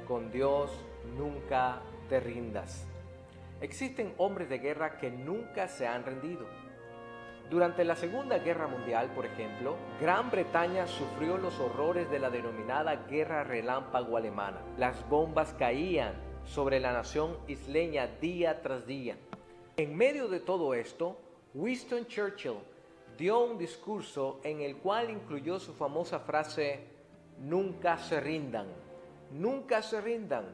con Dios nunca te rindas. Existen hombres de guerra que nunca se han rendido. Durante la Segunda Guerra Mundial, por ejemplo, Gran Bretaña sufrió los horrores de la denominada Guerra Relámpago Alemana. Las bombas caían sobre la nación isleña día tras día. En medio de todo esto, Winston Churchill dio un discurso en el cual incluyó su famosa frase: nunca se rindan, nunca se rindan,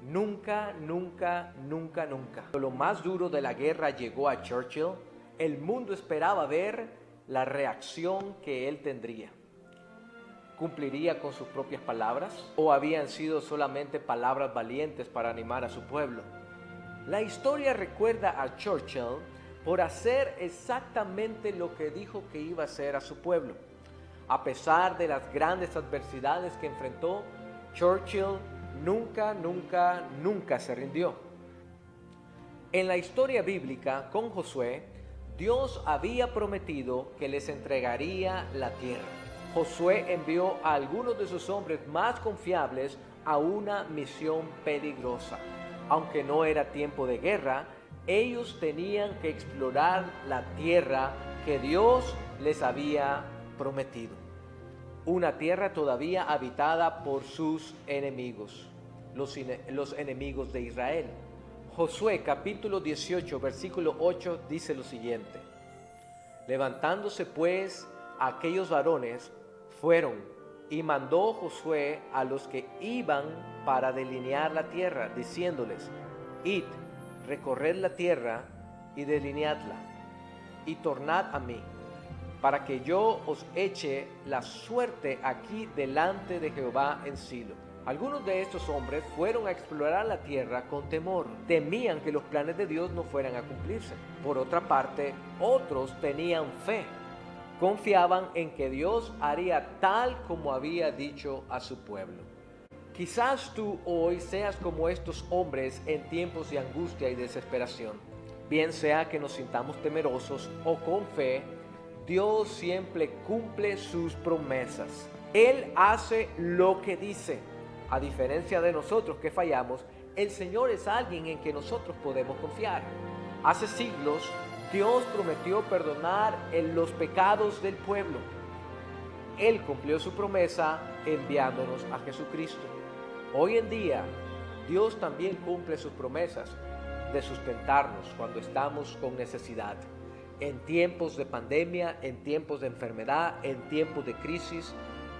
nunca, nunca, nunca, nunca. Cuando lo más duro de la guerra llegó a Churchill, el mundo esperaba ver la reacción que él tendría. ¿Cumpliría con sus propias palabras? ¿O habían sido solamente palabras valientes para animar a su pueblo? La historia recuerda a Churchill por hacer exactamente lo que dijo que iba a hacer a su pueblo. A pesar de las grandes adversidades que enfrentó, Churchill nunca, nunca, nunca se rindió. En la historia bíblica con Josué, Dios había prometido que les entregaría la tierra. Josué envió a algunos de sus hombres más confiables a una misión peligrosa. Aunque no era tiempo de guerra, ellos tenían que explorar la tierra que Dios les había prometido. Una tierra todavía habitada por sus enemigos, los enemigos de Israel. Josué capítulo 18 versículo 8 dice lo siguiente: levantándose pues aquellos varones, fueron, y mandó Josué a los que iban para delinear la tierra, diciéndoles: id, recorred la tierra y delineadla, y tornad a mí, para que yo os eche la suerte aquí delante de Jehová en Silo. Algunos de estos hombres fueron a explorar la tierra con temor. Temían que los planes de Dios no fueran a cumplirse. Por otra parte, otros tenían fe. Confiaban en que Dios haría tal como había dicho a su pueblo. Quizás tú hoy seas como estos hombres en tiempos de angustia y desesperación. Bien sea que nos sintamos temerosos o con fe, Dios siempre cumple sus promesas. Él hace lo que dice. A diferencia de nosotros que fallamos, el Señor es alguien en que nosotros podemos confiar. Hace siglos, Dios prometió perdonar los pecados del pueblo. Él cumplió su promesa enviándonos a Jesucristo. Hoy en día, Dios también cumple sus promesas de sustentarnos cuando estamos con necesidad. En tiempos de pandemia, en tiempos de enfermedad, en tiempos de crisis,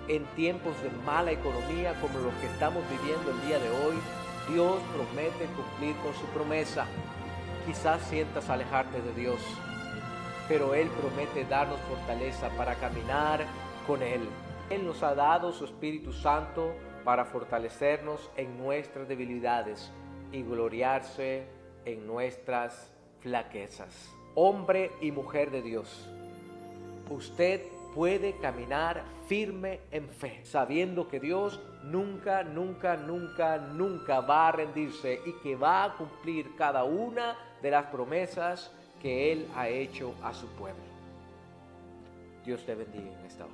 en tiempos de mala economía como los que estamos viviendo el día de hoy, Dios promete cumplir con su promesa. Quizás sientas alejarte de Dios, pero Él promete darnos fortaleza para caminar con Él. Él nos ha dado su Espíritu Santo para fortalecernos en nuestras debilidades y gloriarse en nuestras flaquezas. Hombre y mujer de Dios, usted puede caminar firme en fe, sabiendo que Dios nunca, nunca, nunca, nunca va a rendirse y que va a cumplir cada una de las promesas que Él ha hecho a su pueblo. Dios te bendiga en esta hora.